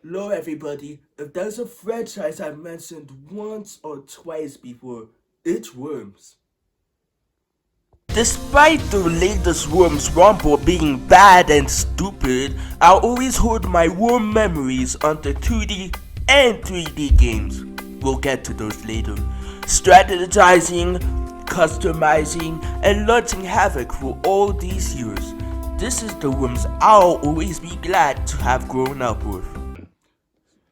Hello everybody, if there's a franchise I've mentioned once or twice before, it's Worms. Despite the latest Worms Rumble being bad and stupid, I'll always hold my warm memories on the 2D and 3D games. We'll get to those later. Strategizing, customizing, and launching havoc for all these years. This is the Worms I'll always be glad to have grown up with.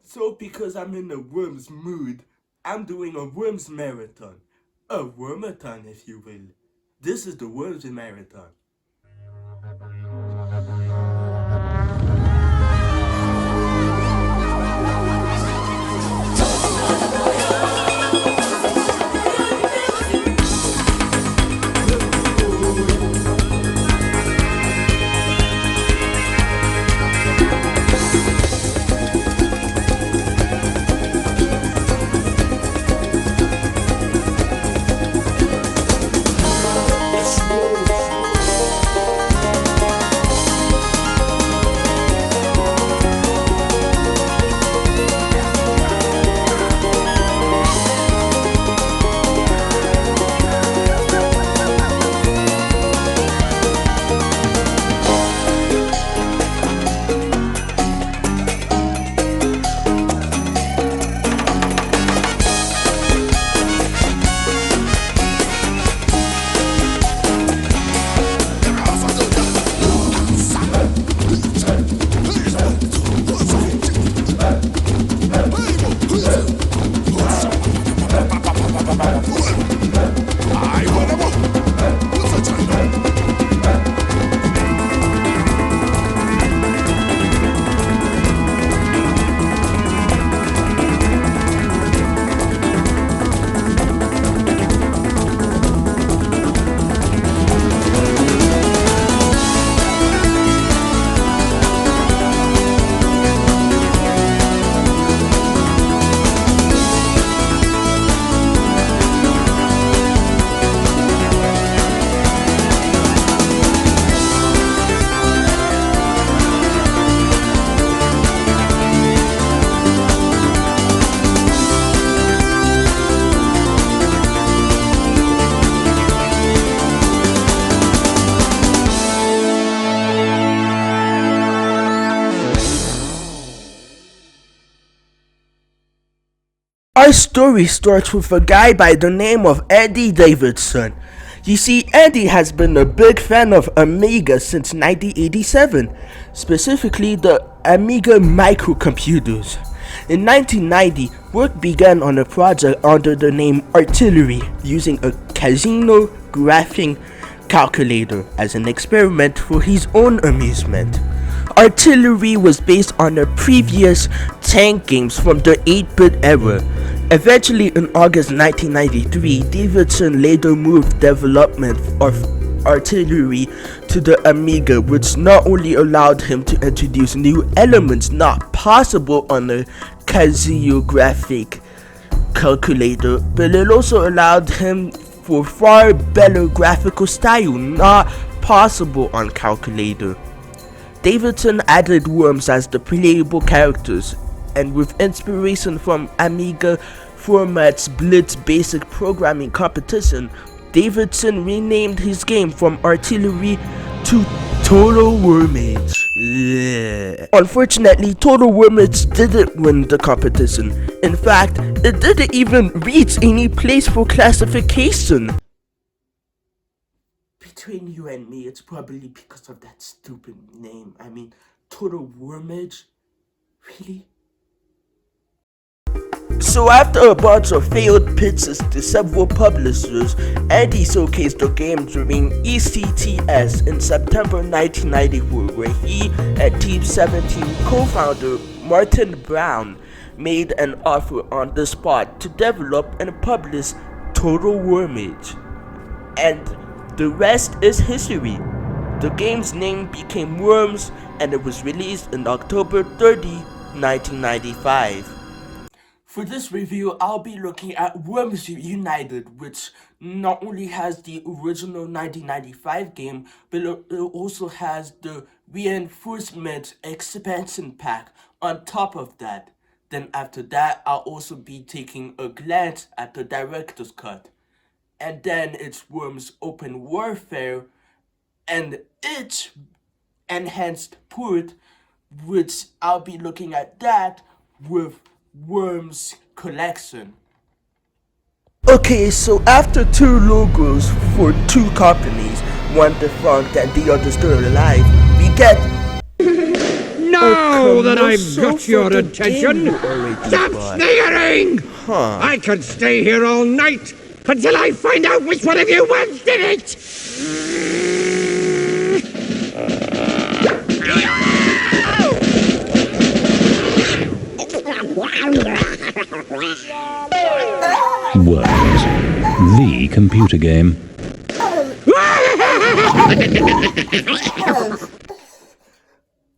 So because I'm in a Worms mood, I'm doing a Worms marathon. A Wormathon, if you will. This is the Worms marathon. Our story starts with a guy by the name of Andy Davidson. You see, Andy has been a big fan of Amiga since 1987, specifically the Amiga microcomputers. In 1990, work began on a project under the name Artillery, using a casino graphing calculator as an experiment for his own amusement. Artillery was based on the previous tank games from the 8-bit era. Eventually, in August 1993, Davidson later moved development of Artillery to the Amiga, which not only allowed him to introduce new elements not possible on a casiographic calculator, but it also allowed him for far better graphical style not possible on calculator. Davidson added worms as the playable characters, and with inspiration from Amiga format's Blitz basic programming competition, Davidson renamed his game from Artillery to Total Wormage. Unfortunately, Total Wormage didn't win the competition. In fact, it didn't even reach any place for classification. Between you and me, it's probably because of that stupid name. I mean, Total Wormage? Really? So after a bunch of failed pitches to several publishers, Andy showcased the game during ECTS in September 1994, where he and Team 17 co-founder Martin Brown made an offer on the spot to develop and publish Total Wormage. And the rest is history. The game's name became Worms, and it was released on October 30, 1995. For this review, I'll be looking at Worms United, which not only has the original 1995 game, but it also has the Reinforcement expansion pack, On top of that, then after that, I'll also be taking a glance at the director's cut. And then it's Worms Open Warfare and its enhanced port, which I'll be looking at that with Worms Collection. Okay, so after two logos for two companies, one defunct and the other still alive, we get now that I've got your attention, stop sniggering! Huh. I could stay here all night until I find out which one of you once did it! Worms, the computer game.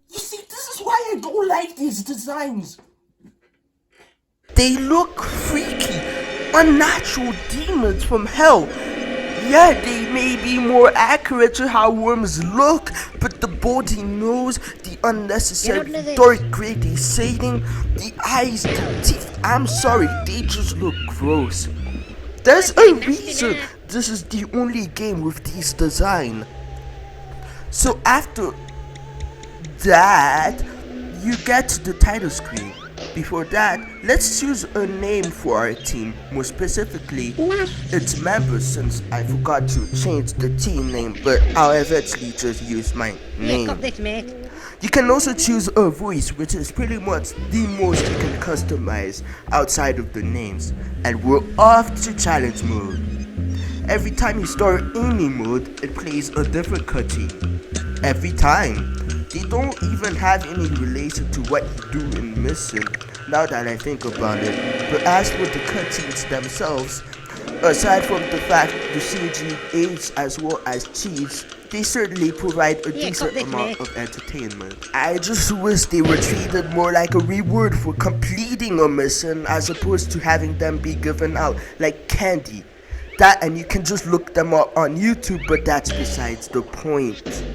You see, this is why I don't like these designs. They look freaky, unnatural demons from hell. Yeah, they may be more accurate to how worms look, but the body nose, the unnecessary dark grey shading, the eyes, the teeth, I'm sorry, they just look gross. There's a reason this is the only game with these design. So after that, you get to the title screen. Before that, let's choose a name for our team, more specifically, its members, since I forgot to change the team name, but I'll eventually just use my name. You can also choose a voice, which is pretty much the most you can customize outside of the names. And we're off to challenge mode. Every time you start any mode, it plays a different cutscene. Every time. They don't even have any relation to what you do in mission, now that I think about it. But as for the cutscenes themselves, aside from the fact the CG aids as well as cheats, they certainly provide a decent amount of entertainment. I just wish they were treated more like a reward for completing a mission as opposed to having them be given out like candy. That, and you can just look them up on YouTube, but that's besides the point.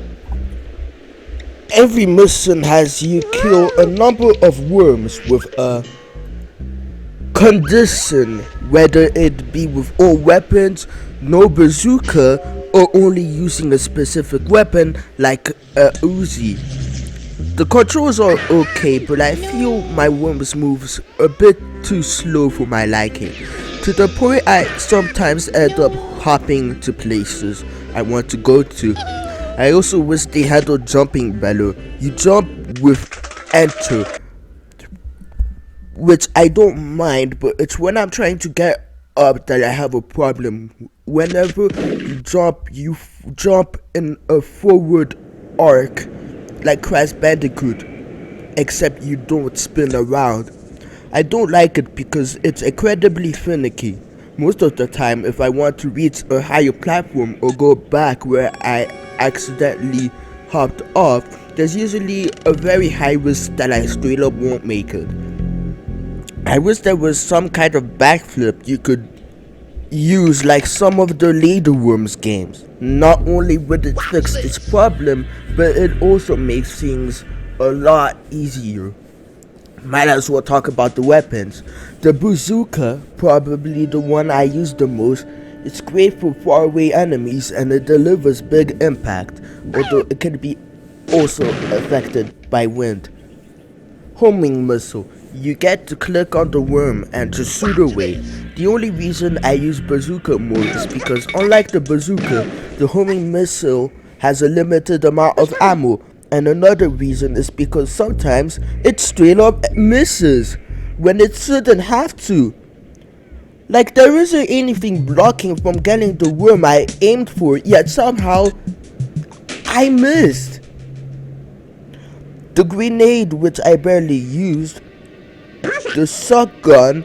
Every mission has you kill a number of worms with a condition, whether it be with all weapons, no bazooka, or only using a specific weapon like a Uzi. The controls are okay, but I feel my worms moves a bit too slow for my liking, to the point I sometimes end up hopping to places I want to go to. I also wish they handled jumping better. You jump with enter, which I don't mind, but it's when I'm trying to get up that I have a problem. Whenever you jump in a forward arc, like Crash Bandicoot, except you don't spin around. I don't like it because it's incredibly finicky. Most of the time, if I want to reach a higher platform or go back where I accidentally hopped off, there's usually a very high risk that I straight up won't make it. I wish there was some kind of backflip you could use like some of the later Worms games. Not only would it fix this problem, but it also makes things a lot easier. Might as well talk about the weapons. The bazooka, probably the one I use the most, it's great for faraway enemies and it delivers big impact, although it can be also affected by wind. Homing missile. You get to click on the worm and just shoot away. The only reason I use bazooka mode is because unlike the bazooka, the homing missile has a limited amount of ammo. And another reason is because sometimes it straight up misses when it shouldn't have to. Like there isn't anything blocking from getting the worm I aimed for, yet somehow I missed. The grenade, which I barely used, the shotgun,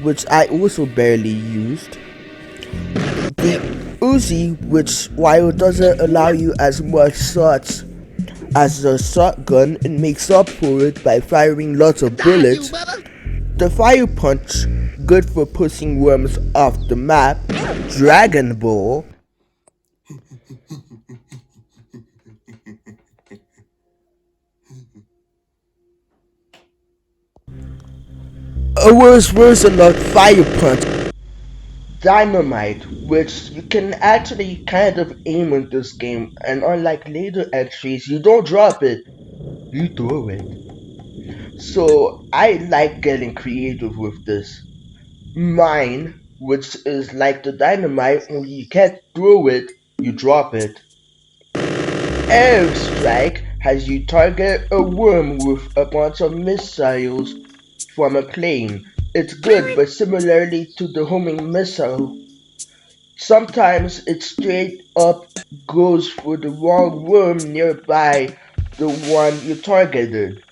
which I also barely used, the Uzi, which while it doesn't allow you as much shots as a shotgun, it makes up for it by firing lots of bullets. The fire punch, good for pushing worms off the map. Dragon Ball. a worse version of Fire Punch, Dynamite, which you can actually kind of aim in this game, and unlike later entries, you don't drop it, you throw it. So I like getting creative with this. Mine, which is like the dynamite, only you can't throw it, you drop it. Airstrike has you target a worm with a bunch of missiles from a plane. It's good, but similarly to the homing missile, sometimes it straight up goes for the wrong worm nearby the one you targeted.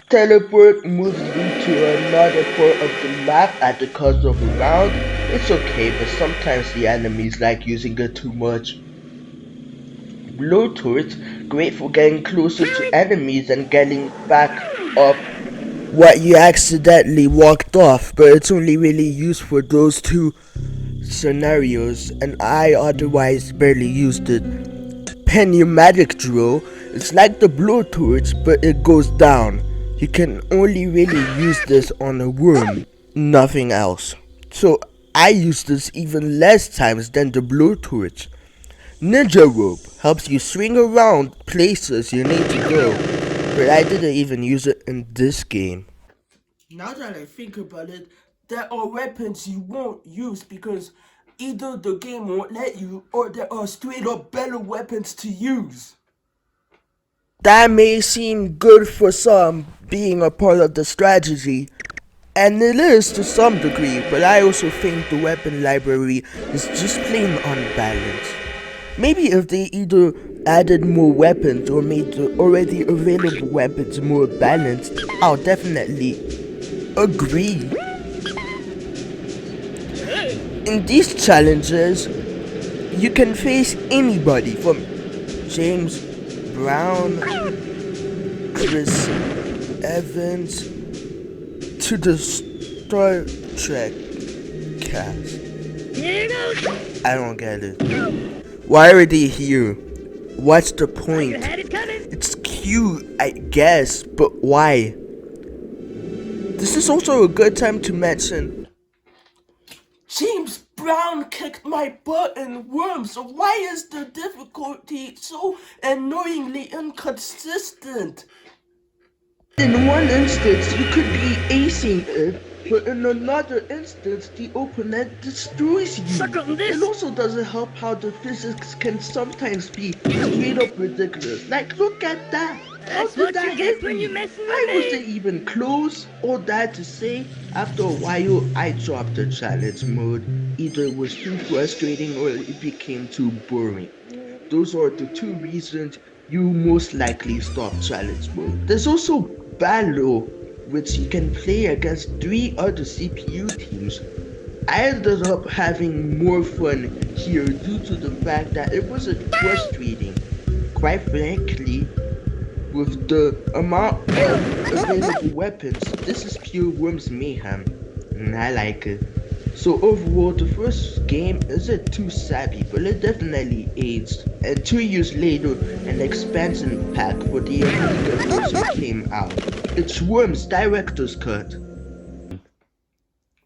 Teleport moves you to another part of the map at the cost of a round. It's okay, but sometimes the enemies like using it too much. Blowtorch, great for getting closer to enemies and getting back up what you accidentally walked off, but it's only really used for those two scenarios, and I otherwise barely used it. Pneumatic drill, it's like the blowtorch, but it goes down. You can only really use this on a worm, nothing else. So I use this even less times than the blowtorch. Ninja rope helps you swing around places you need to go, but I didn't even use it in this game. Now that I think about it, there are weapons you won't use because either the game won't let you or there are straight up better weapons to use. That may seem good for some, being a part of the strategy, and it is to some degree, but I also think the weapon library is just plain unbalanced. Maybe if they either added more weapons or made the already available weapons more balanced, I'll definitely agree. In these challenges, you can face anybody from James Brown, Chris Evans, to the Star Trek cast. I don't get it. Why are they here? What's the point? It's cute, I guess, but why? This is also a good time to mention James Brown kicked my butt in Worms, so why is the difficulty so annoyingly inconsistent? In one instance, you could be acing it, but in another instance, the opponent destroys you. It also doesn't help how the physics can sometimes be straight up ridiculous. Like, look at that! How did that hit me? I wasn't even close. All that to say, after a while, I dropped the challenge mode. Either it was too frustrating or it became too boring. Those are the two reasons you most likely stop challenge mode. There's also battle, which you can play against 3 other CPU teams. I ended up having more fun here due to the fact that it wasn't frustrating. Quite frankly, with the amount of available weapons, this is pure Worms mayhem, and I like it. So overall, the first game isn't too savvy, but it definitely aged. And 2 years later, an expansion pack for the Amiga version came out. It's Worms Director's Cut.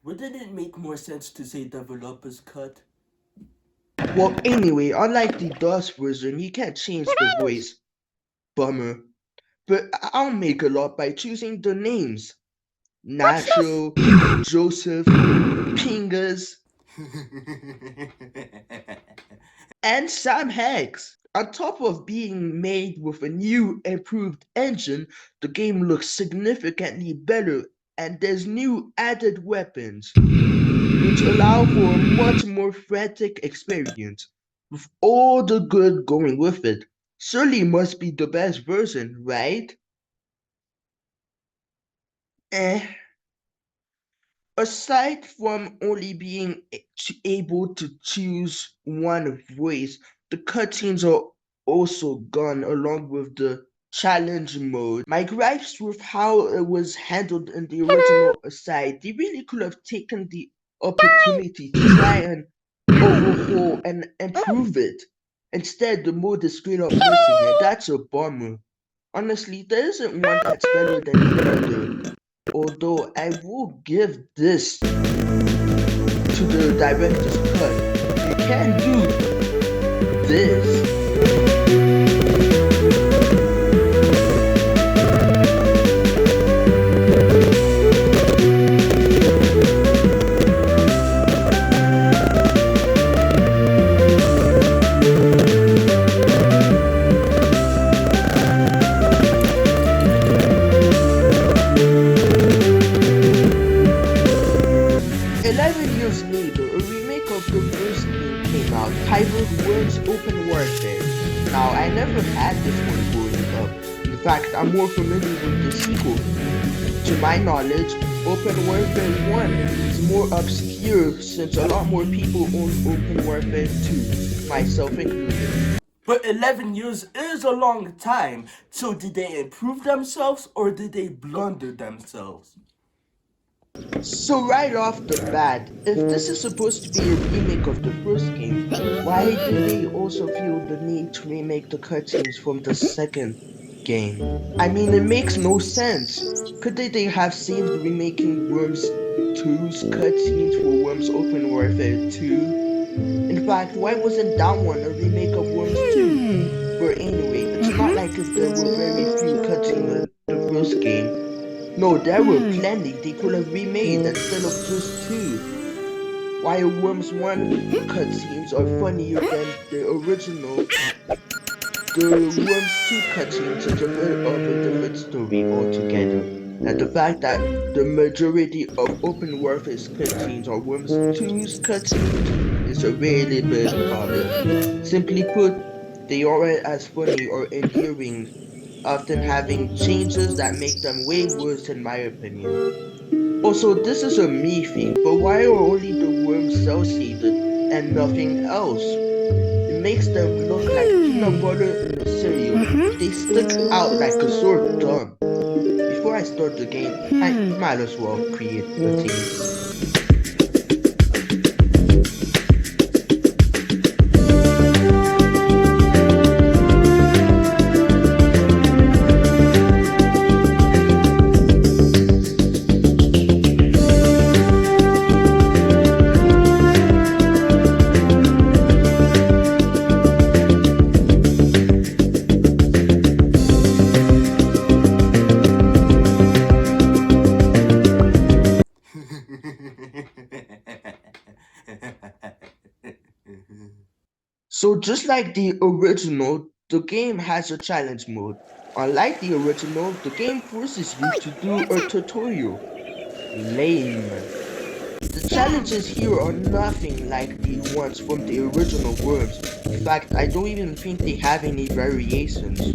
Wouldn't it make more sense to say Developer's Cut? Well, anyway, unlike the DOS version, you can't change the voice. Bummer. But I'll make a lot by choosing the names. Nacho, Joseph, Pingas, and Sam Hanks. On top of being made with a new improved engine, the game looks significantly better and there's new added weapons, which allow for a much more frantic experience, with all the good going with it. Surely must be the best version, right? Eh. Aside from only being able to choose one voice, the cutscenes are also gone along with the challenge mode. My gripes with how it was handled in the original aside, they really could have taken the opportunity to try and overhaul and improve it. Instead, the mode is straight up missing, and that's a bummer. Honestly, there isn't one that's better than the other, although although I will give this to the director's cut. You can do this. 11 years later, a remake of the first game came out, titled Worms Open Warfare. Now, I never had this one growing up. In fact, I'm more familiar with the sequel. To my knowledge, Open Warfare 1 is more obscure since a lot more people own Open Warfare 2, myself included. But 11 years is a long time, so did they improve themselves or did they blunder themselves? So right off the bat, if this is supposed to be a remake of the first game, why did they also feel the need to remake the cutscenes from the second game? I mean, it makes no sense. Couldn't they have saved remaking Worms 2's cutscenes for Worms Open Warfare 2? In fact, why wasn't that one a remake of Worms 2? But anyway, it's not like if there were very few cutscenes in the first game. No, there were plenty they could have remade instead of just 2. While Worms 1 cutscenes are funnier than the original, the Worms 2 cutscenes is a bit of a different story altogether. And the fact that the majority of Open Warfare's cutscenes are Worms 2's cutscenes is a really big problem. Simply put, they aren't as funny or endearing, often having changes that make them way worse in my opinion. Also, this is a me thing, but why are only the worms cell shaded and nothing else? It makes them look like peanut butter in a cereal. They stick out like a sore thumb. Before I start the game, I might as well create a team. So just like the original, the game has a challenge mode. Unlike the original, the game forces you to do a tutorial. Lame. The challenges here are nothing like the ones from the original Worms. In fact, I don't even think they have any variations.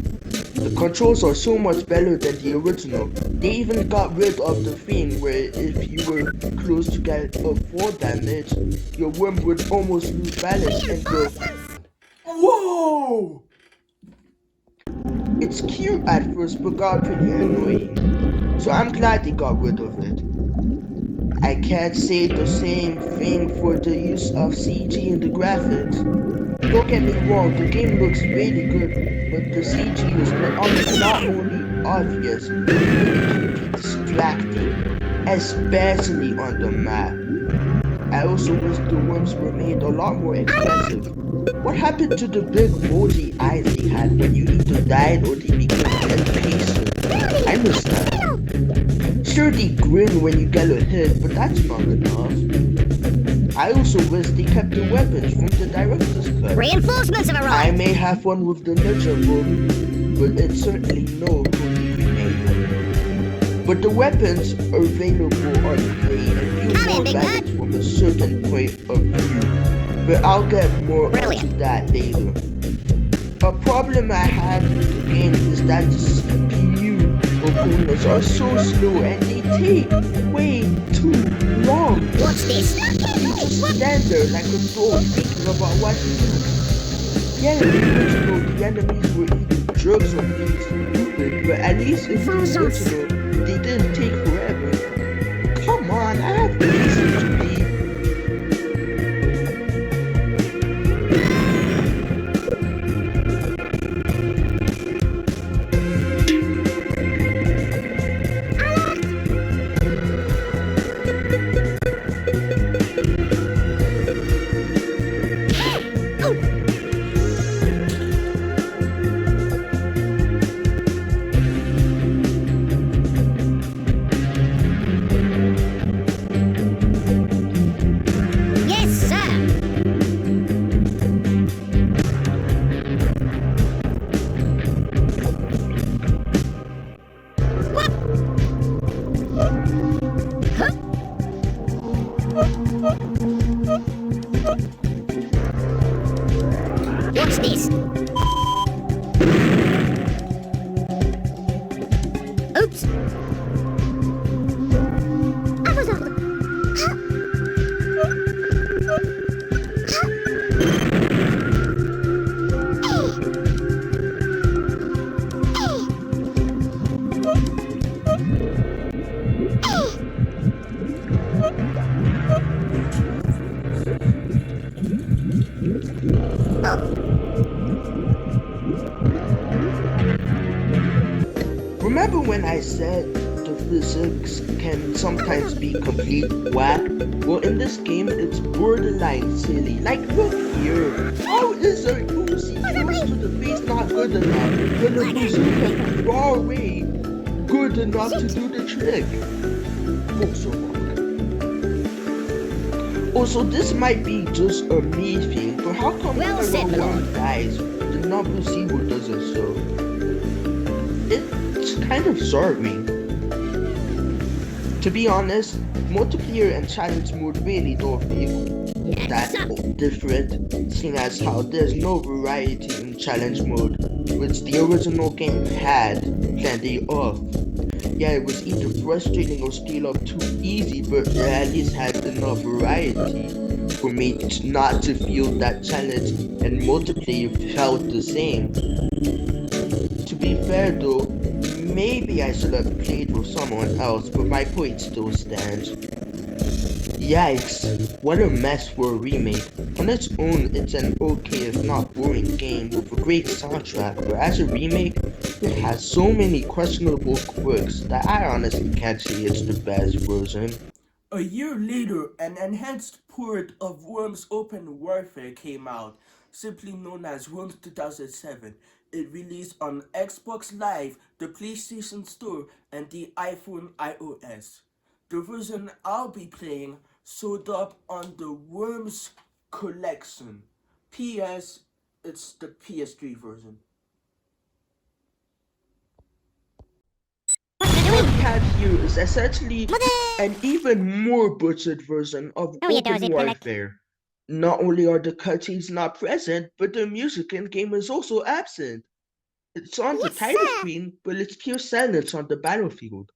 The controls are so much better than the original. They even got rid of the thing where if you were close to get a fall damage, your worm would almost lose balance and go. Whoa! It's cute at first but got pretty annoying. So I'm glad they got rid of it. I can't say the same thing for the use of CG in the graphics. Don't get me wrong, the game looks really good, but the CG is not only obvious, but it can be distracting, especially on the map. I also wish the worms were made a lot more expressive. What happened to the big moldy eyes they had when you either died or they became impatient? I miss that. Sure, they grin when you get a hit, but that's not enough. I also wish they kept the weapons from the director's cut. Reinforcements have arrived! I may have fun with the ninja book, but it's certainly no fully remade. But the weapons available are great and feel more valid from a certain point of view. But I'll get more into that later. A problem I had with the game is that the CPU components are so slow and they take way too long. What's this? You just stand there like a dog thinking about what to do. Yeah, in the original, the enemies were either jerks or being stupid, but at least in the original, they didn't take forever. Come on, I have reason to be. Remember when I said the physics can sometimes be complete whack? Well, in this game, it's borderline silly. Like, look here. How is a Lucy close to the face not good enough when a bazooka far away good enough to do the trick? Also, this might be just a me thing, but how come whenever one dies, the number zero doesn't show? It's kind of sorry. To be honest, multiplayer and challenge mode really don't feel that different, seeing as how there's no variety in challenge mode, which the original game had plenty of. Yeah, it was either frustrating or scale up too easy, but it at least had enough variety for me not to feel that challenge and multiplayer felt the same. To be fair though, maybe I should have played with someone else, but my point still stands. Yikes, what a mess for a remake. On its own, it's an okay if not boring game with a great soundtrack, but as a remake, it has so many questionable quirks that I honestly can't say it's the best version. A year later, an enhanced port of Worms Open Warfare came out, simply known as Worms 2007. It released on Xbox Live, the PlayStation Store, and the iPhone iOS. The version I'll be playing showed up on the Worms collection. PS, it's the PS3 version. What we have here is essentially an even more butchered version of Open Warfare. Not only are the cutscenes not present, but the music in game is also absent. It's on the title screen, but it's pure silence on the battlefield.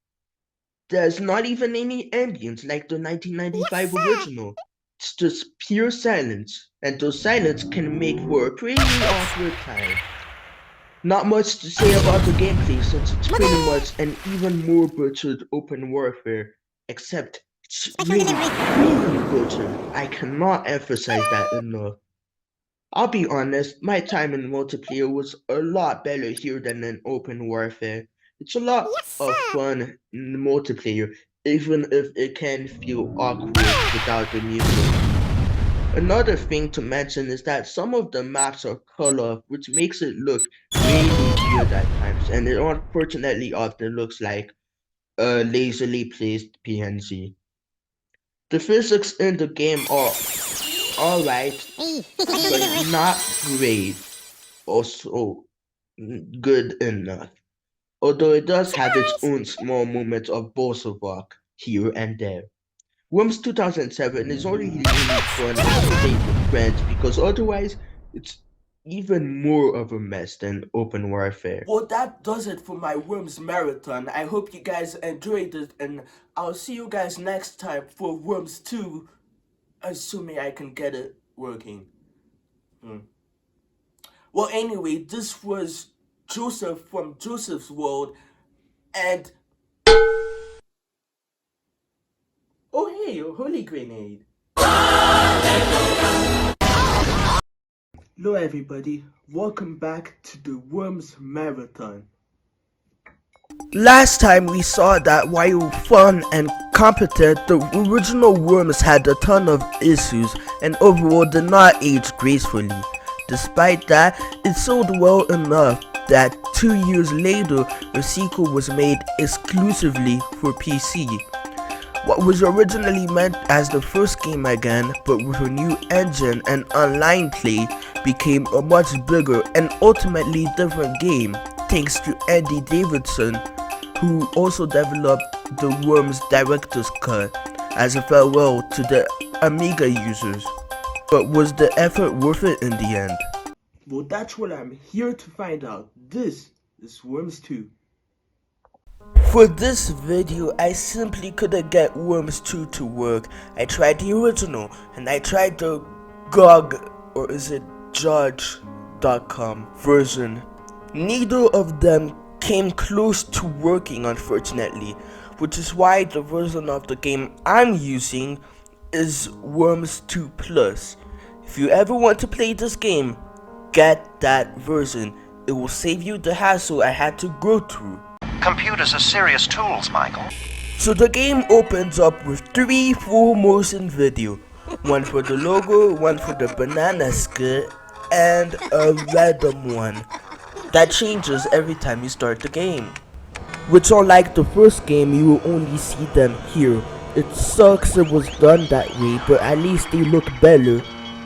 There's not even any ambience like the 1995 original. It's just pure silence, and those silence can make for a pretty awkward time. Not much to say about the gameplay since it's pretty much an even more butchered open warfare, except it's really butchered. I cannot emphasize that enough. I'll be honest, my time in multiplayer was a lot better here than in open warfare. It's a lot of fun in multiplayer, even if it can feel awkward without the music. Another thing to mention is that some of the maps are colored, which makes it look really weird at times, and it unfortunately often looks like a lazily placed PNG. The physics in the game are alright, but not great. Also good enough. Although it does have its own small moments of Bolshevik here and there. Worms 2007 is only really fun to play with friends because otherwise it's even more of a mess than open warfare. Well, that does it for my Worms marathon. I hope you guys enjoyed it, and I'll see you guys next time for Worms 2, assuming I can get it working. Well, anyway, this was Joseph from Joseph's World, and oh hey, a holy grenade. Hello everybody, welcome back to the Worms Marathon. Last time we saw that while fun and competent, the original Worms had a ton of issues and overall did not age gracefully. Despite that, it sold well enough that 2 years later, a sequel was made exclusively for PC. What was originally meant as the first game again, but with a new engine and online play, became a much bigger and ultimately different game, thanks to Andy Davidson, who also developed the Worms Director's Cut as a farewell to the Amiga users. But was the effort worth it in the end? Well, that's what I'm here to find out. This is Worms 2. For this video, I simply couldn't get Worms 2 to work. I tried the original, and I tried the GOG, or is it Judge.com version. Neither of them came close to working, unfortunately, which is why the version of the game I'm using is Worms 2 Plus. If you ever want to play this game, get that version. It will save you the hassle I had to go through. Computers are serious tools, Michael. So the game opens up with 3 full motion video. One for the logo, one for the banana skirt, and a random one that changes every time you start the game. Which, unlike the first game, you will only see them here. It sucks it was done that way, but at least they look better.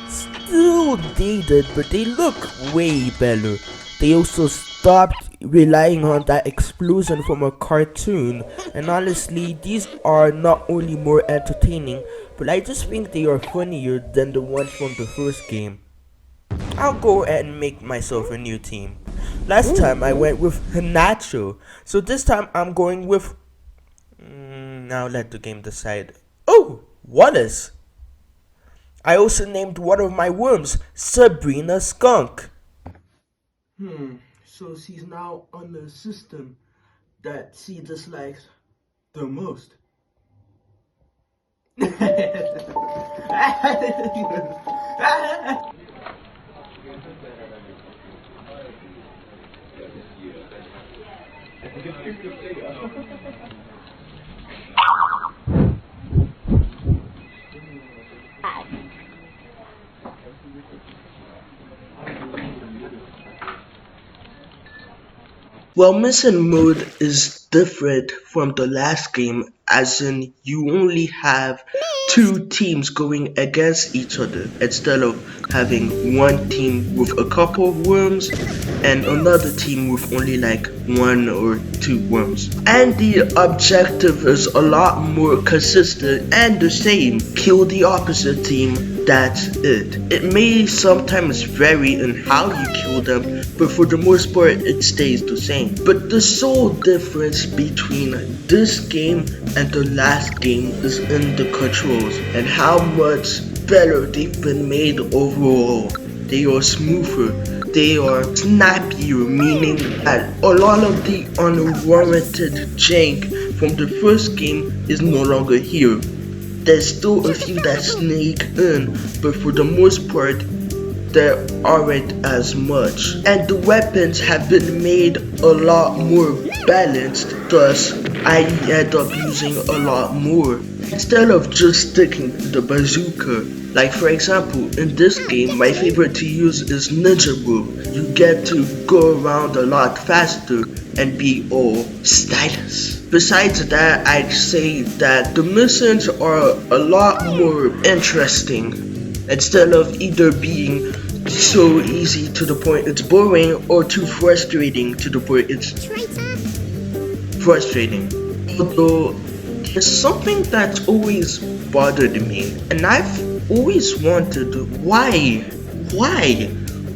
Still dated, but they look way better. They also stopped relying on that explosion from a cartoon, and honestly, these are not only more entertaining, but I just think they are funnier than the ones from the first game. I'll go ahead and make myself a new team. Last time I went with Nacho, so this time I'm going with... now let the game decide. Oh, Wallace! I also named one of my worms Sabrina Skunk. So she's now on the system that she dislikes the most. Well, mission mode is different from the last game, as in you only have 2 teams going against each other instead of having one team with a couple of worms and another team with only like 1 or 2 worms. And the objective is a lot more consistent and the same. Kill the opposite team, that's it. It may sometimes vary in how you kill them, but for the most part it stays the same. But the sole difference between this game and the last game is in the controls and how much better they've been made overall. They are smoother, they are snappier, meaning that a lot of the unwarranted jank from the first game is no longer here. There's still a few that sneak in, but for the most part there aren't as much. And the weapons have been made a lot more balanced, thus I end up using a lot more instead of just sticking to the bazooka. Like for example, in this game my favorite to use is Ninja Move. You get to go around a lot faster and be all stylish. Besides that, I'd say that the missions are a lot more interesting instead of either being so easy to the point it's boring or too frustrating to the point it's frustrating. Although there's something that's always bothered me, and I've always wondered why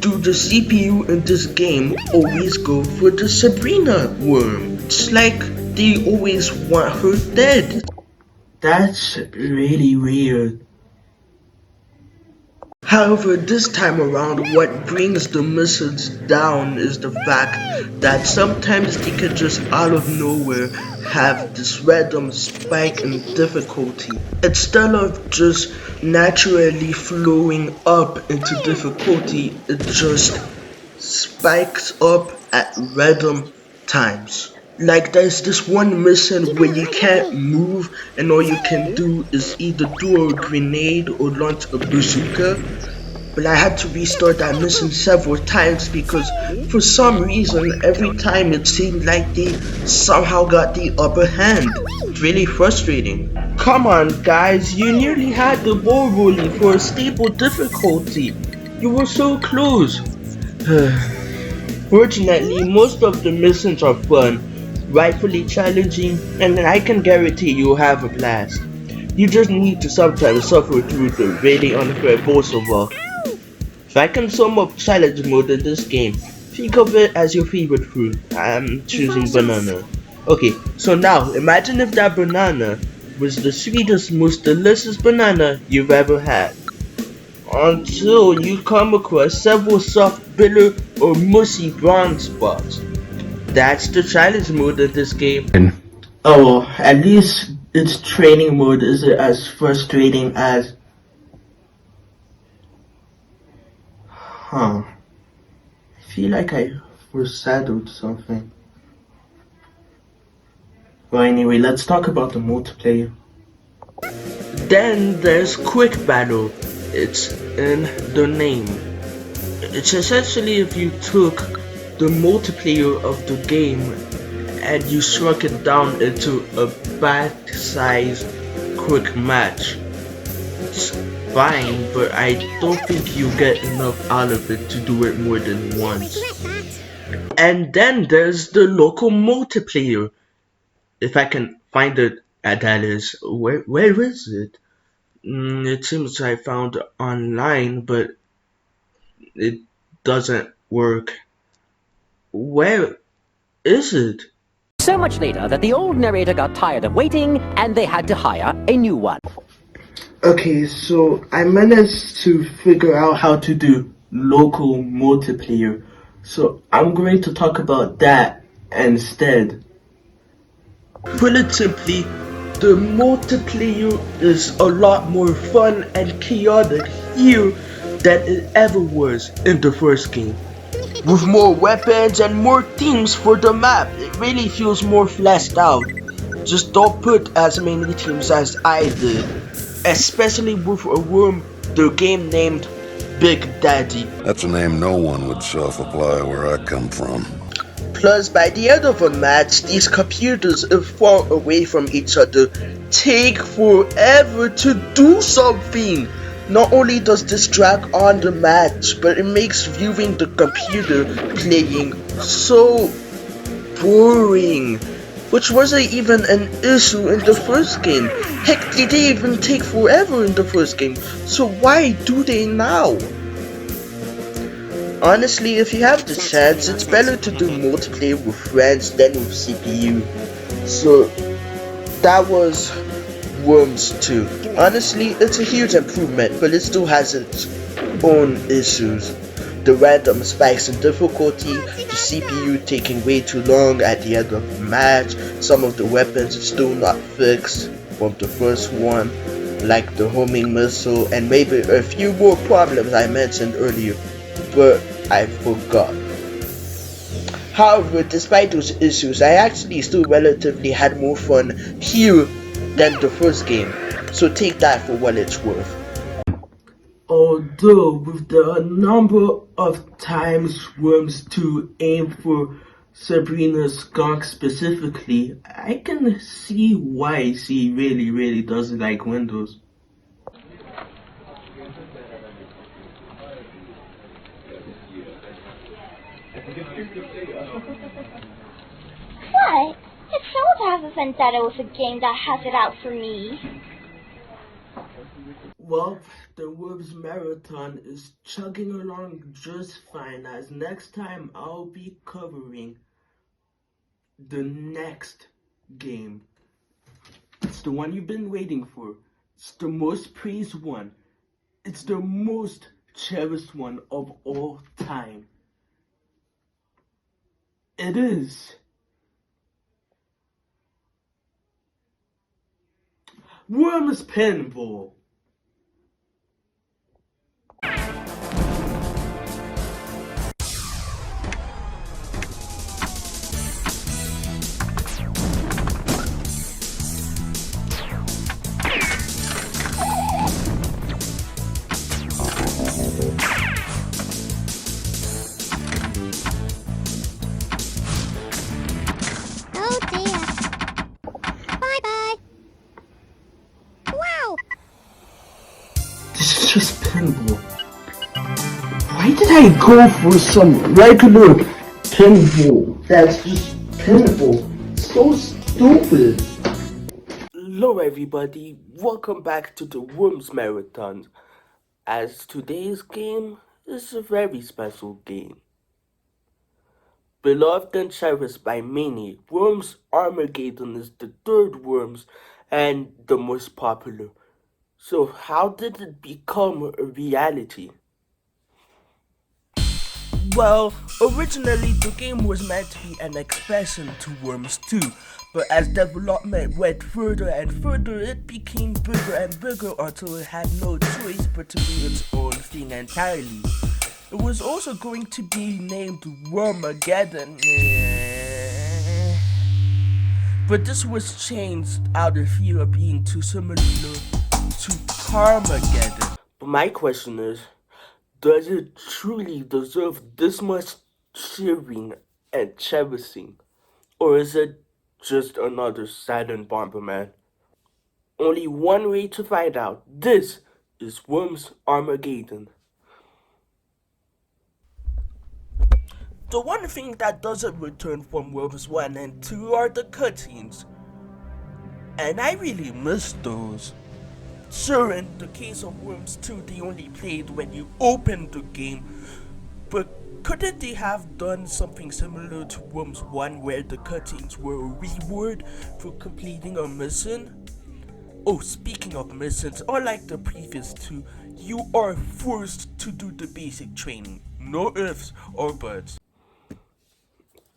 do the CPU in this game always go for the Sabrina worm? It's like they always want her dead. That's really weird. However, this time around, what brings the missions down is the fact that sometimes they can just out of nowhere have this random spike in difficulty. Instead of just naturally flowing up into difficulty, it just spikes up at random times. Like there's this one mission where you can't move and all you can do is either do a grenade or launch a bazooka. But I had to restart that mission several times because for some reason every time it seemed like they somehow got the upper hand. It's really frustrating. Come on guys, you nearly had the ball rolling for a stable difficulty. You were so close. Fortunately, most of the missions are fun, rightfully challenging, and I can guarantee you'll have a blast. You just need to sometimes suffer through the really unfair boss of all. If I can sum up challenge mode in this game, think of it as your favorite fruit. I'm choosing banana. Okay, so now imagine if that banana was the sweetest, most delicious banana you've ever had. Until you come across several soft, bitter, or mushy brown spots. That's the challenge mode of this game. Oh, at least its training mode isn't as frustrating as... Huh. I feel like I foreshadowed something. Well, anyway, let's talk about the multiplayer. Then there's Quick Battle. It's in the name. It's essentially if you took the multiplayer of the game and you shrunk it down into a bite-sized quick match. It's fine, but I don't think you get enough out of it to do it more than once. And then there's the local multiplayer. If I can find it, that is, where is it? It seems I found it online, but it doesn't work. Where is it? So much later that the old narrator got tired of waiting and they had to hire a new one. Okay, so I managed to figure out how to do local multiplayer. So I'm going to talk about that instead. Put it simply, the multiplayer is a lot more fun and chaotic here than it ever was in the first game. With more weapons and more teams for the map, it really feels more fleshed out. Just don't put as many teams as I did, especially with a worm the game named Big Daddy. That's a name no one would self-apply where I come from. Plus, by the end of a match, these computers are far away from each other, take forever to do something. Not only does this drag on the match, but it makes viewing the computer playing so boring, which wasn't even an issue in the first game. Heck, they didn't even take forever in the first game, so why do they now? Honestly, if you have the chance, it's better to do multiplayer with friends than with CPU. So that was Worms 2. Honestly, it's a huge improvement, but it still has its own issues. The random spikes in difficulty, the CPU taking way too long at the end of the match, some of the weapons are still not fixed from the first one, like the homing missile, and maybe a few more problems I mentioned earlier, but I forgot. However, despite those issues, I actually still relatively had more fun here than the first game, so take that for what it's worth. Although, with the number of times Worms 2 aimed for Sabrina's skunk specifically, I can see why she really doesn't like Windows. What? It's so to have a vendetta with a game that has it out for me. Well, the Worms Marathon is chugging along just fine, as next time I'll be covering the next game. It's the one you've been waiting for. It's the most praised one. It's the most cherished one of all time. It is Worms Pinball. Oh dear. Bye-bye. Wow! This is just pinball. Why did I go for some regular pinball? That's just pinball. So stupid. Hello everybody, welcome back to the Worms Marathon. As today's game is a very special game. Beloved and cherished by many, Worms Armageddon is the third Worms and the most popular. So how did it become a reality? Well, originally the game was meant to be an expansion to Worms 2, but as development went further and further, it became bigger and bigger until it had no choice but to be its own thing entirely. It was also going to be named Wormageddon, but this was changed out of fear of being too similar to Carmageddon. But my question is, does it truly deserve this much cheering and cherishing? Or is it just another Saturn Bomberman? Only one way to find out. This is Worms Armageddon. The one thing that doesn't return from Worms 1 and 2 are the cutscenes. And I really miss those. Sure, in the case of Worms 2, they only played when you opened the game, but couldn't they have done something similar to Worms 1 where the cutscenes were a reward for completing a mission? Oh, speaking of missions, unlike the previous two, you are forced to do the basic training, no ifs or buts.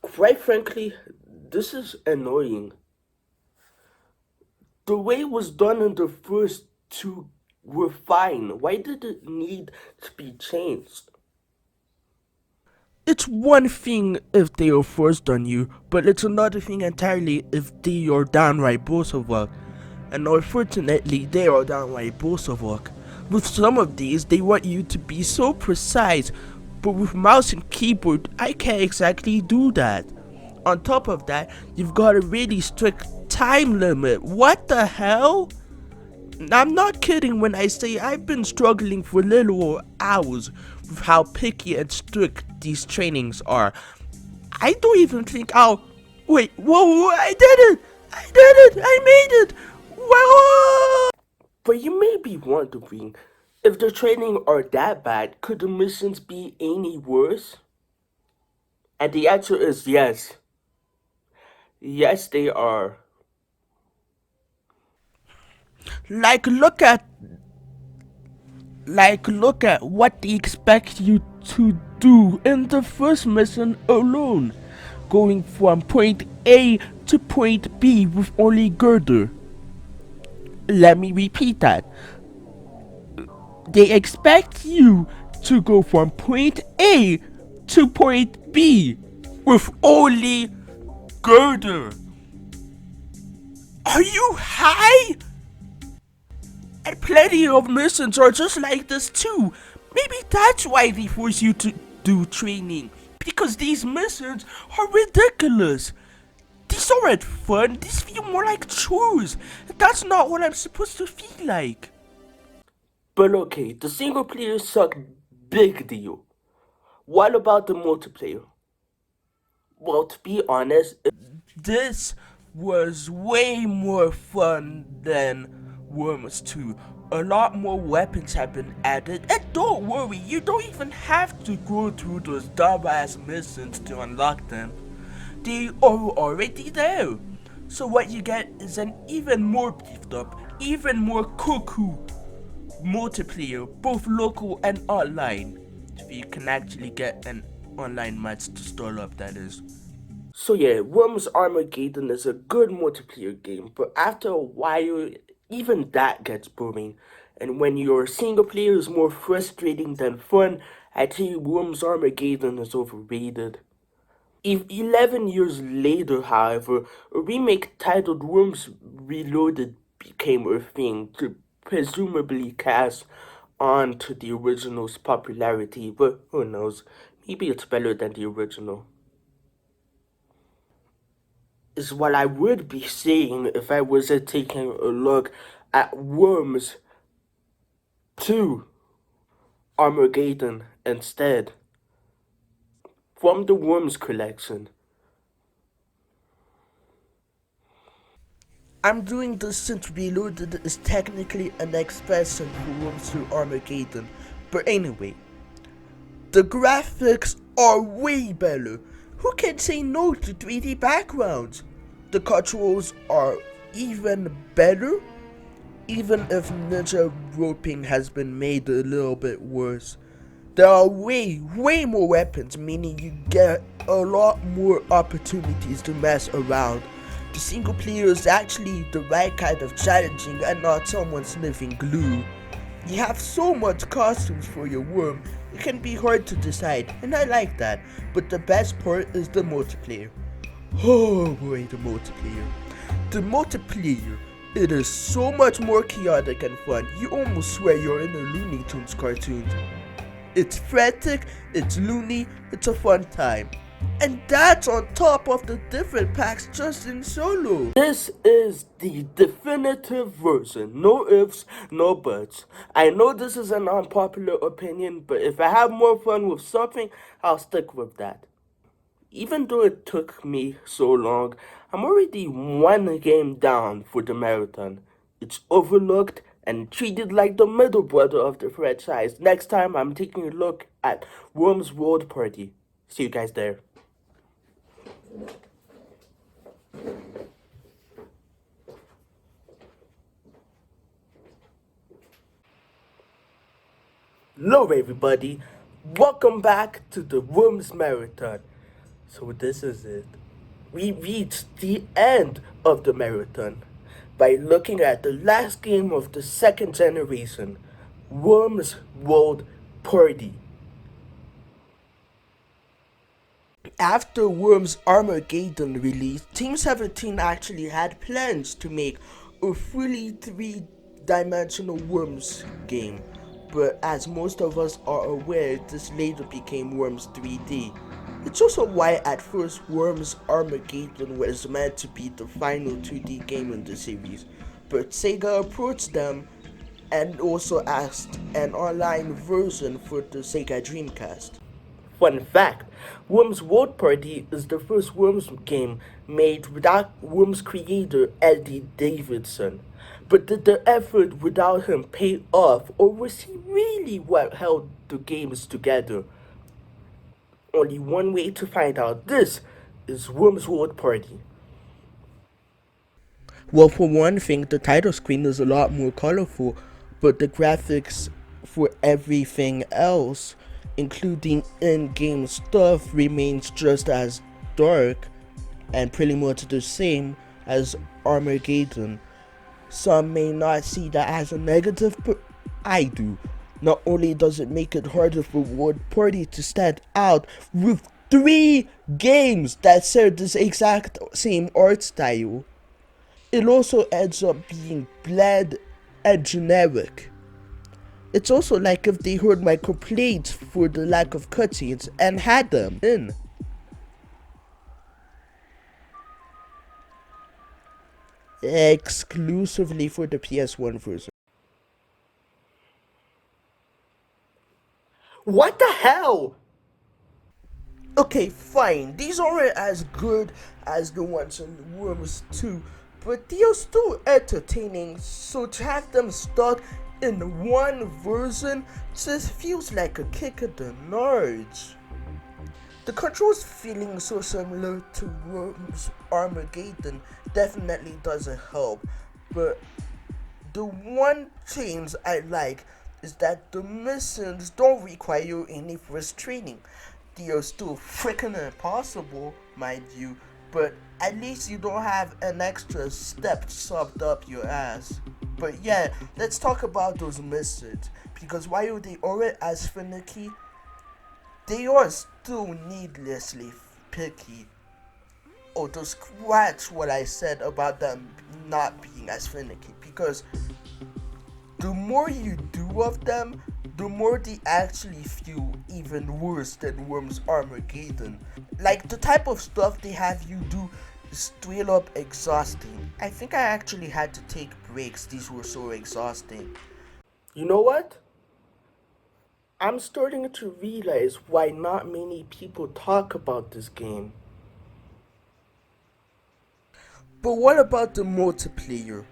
Quite frankly, this is annoying. The way it was done in the first two were fine. Why did it need to be changed? It's one thing if they are forced on you, but it's another thing entirely if they are downright boastful. And unfortunately, they are downright boastful. With some of these, they want you to be so precise, but with mouse and keyboard, I can't exactly do that. On top of that, you've got a really strict time limit. What the hell? I'm not kidding when I say I've been struggling for literal hours with how picky and strict these trainings are. I don't even think I'll... Wait, whoa, I did it! I made it! Whoa! But you may be wondering, if the training are that bad, could the missions be any worse? And the answer is yes. Yes, they are. Look at what they expect you to do in the first mission alone. Going from point A to point B with only girder. Let me repeat that. They expect you to go from point A to point B with only girder. Are you high? And plenty of missions are just like this too. Maybe that's why they force you to do training. Because these missions are ridiculous. These aren't fun, these feel more like chores. That's not what I'm supposed to feel like. But okay, the single player sucked, big deal. What about the multiplayer? Well, to be honest, this was way more fun than Worms 2. A lot more weapons have been added, and don't worry, you don't even have to go through those dumbass missions to unlock them. They are already there. So what you get is an even more beefed up, even more cuckoo multiplayer, both local and online. If you can actually get an online match to start up, that is. So yeah, Worms Armageddon is a good multiplayer game, but after a while, even that gets boring. And when your single player is more frustrating than fun, I tell you Worms Armageddon is overrated. 11 years later, however, a remake titled Worms Reloaded became a thing to presumably cast on to the original's popularity, but who knows, maybe it's better than the original. Is what I would be saying if I wasn't taking a look at Worms 2 Armageddon instead. From the Worms collection. I'm doing this since Reloaded is technically an expansion for Worms 2 Armageddon. But anyway, the graphics are way better. Who can say no to 3D backgrounds? The controls are even better, even if ninja roping has been made a little bit worse. There are way more weapons, meaning you get a lot more opportunities to mess around. The single player is actually the right kind of challenging and not someone sniffing glue. You have so much costumes for your worm, it can be hard to decide, and I like that. But the best part is the multiplayer. Oh boy, the multiplayer. The multiplayer, it is so much more chaotic and fun, you almost swear you're in a Looney Tunes cartoon. It's frantic, it's loony, it's a fun time. And that's on top of the different packs just in solo. This is the definitive version. No ifs, no buts. I know this is an unpopular opinion, but if I have more fun with something, I'll stick with that. Even though it took me so long, I'm already one game down for the marathon. It's overlooked and treated like the middle brother of the franchise. Next time, I'm taking a look at Worms World Party. See you guys there. Hello everybody, welcome back to the Worms Marathon. So this is it. We reached the end of the marathon by looking at the last game of the second generation, Worms World Party. After Worms Armageddon release, Team 17 actually had plans to make a fully three-dimensional Worms game. But as most of us are aware, this later became Worms 3D. It's also why at first Worms Armageddon was meant to be the final 2D game in the series, but Sega approached them and also asked an online version for the Sega Dreamcast. Fun fact, Worms World Party is the first Worms game made without Worms creator Eddie Davidson. But did the effort without him pay off, or was he really what held the games together? Only one way to find out. This is Worms World Party. Well, for one thing, the title screen is a lot more colorful, but the graphics for everything else, including in-game stuff, remains just as dark and pretty much the same as Armageddon. Some may not see that as a negative, but I do. Not only does it make it harder for World Party to stand out with 3 games that share this exact same art style, it also ends up being bland and generic. It's also like if they heard my complaints for the lack of cutscenes and had them in. Exclusively for the PS1 version. What the hell? Okay, fine. These aren't as good as the ones in Worms 2, but they are still entertaining, so to have them stuck in one version just feels like a kick in the nerds. The controls feeling so similar to Worms Armageddon definitely doesn't help, but the one change I like is that the missions don't require any first training. They are still freaking impossible, mind you, but at least you don't have an extra step shoved up your ass. But yeah, let's talk about those missions, because while they aren't as finicky, they are still needlessly picky. Oh, to scratch what I said about them not being as finicky, because the more you do of them, the more they actually feel even worse than Worms Armageddon. Like, the type of stuff they have you do is straight up exhausting. I think I actually had to take breaks, these were so exhausting. You know what? I'm starting to realize why not many people talk about this game. But what about the multiplayer?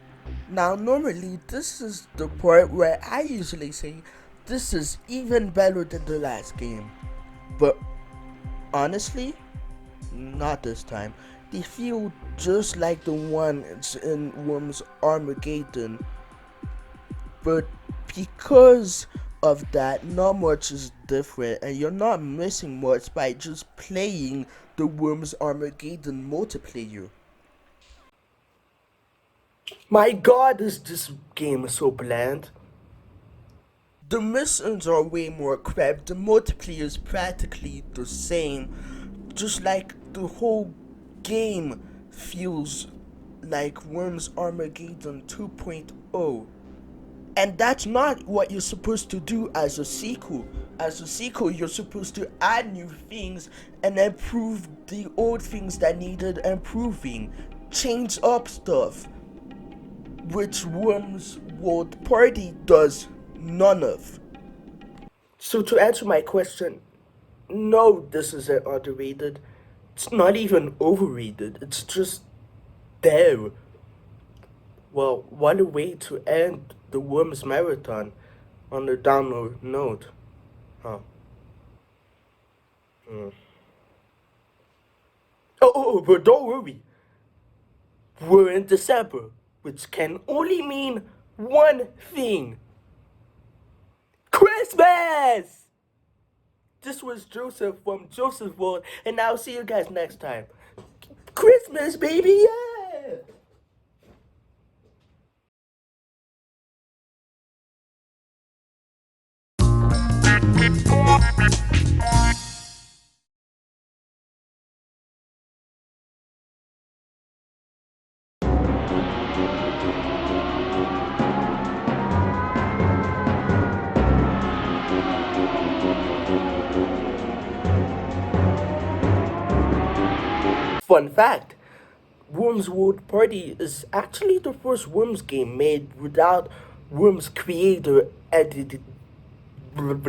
Now, normally, this is the part where I usually say this is even better than the last game. But honestly, not this time. They feel just like the ones in Worms Armageddon, but because of that, not much is different, and you're not missing much by just playing the Worms Armageddon multiplayer. My god, is this game so bland? The missions are way more crap, the multiplayer is practically the same, just like the whole game feels like Worms Armageddon 2.0. And that's not what you're supposed to do as a sequel. As a sequel, you're supposed to add new things and improve the old things that needed improving. Change up stuff, which Worms World Party does none of. So to answer my question, no, this isn't underrated. It's not even overrated. It's just there. Well, what a way to end the Worms Marathon on a downer note. Huh. Oh, but don't worry. We're in December, which can only mean one thing. Christmas! This was Joseph from Joseph's World, and I'll see you guys next time. Christmas, baby, yeah! Fun fact, Worms World Party is actually the first Worms game made without Worms creator edited. It's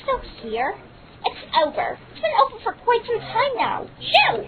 still here. It's over. It's been over for quite some time now. Shoo!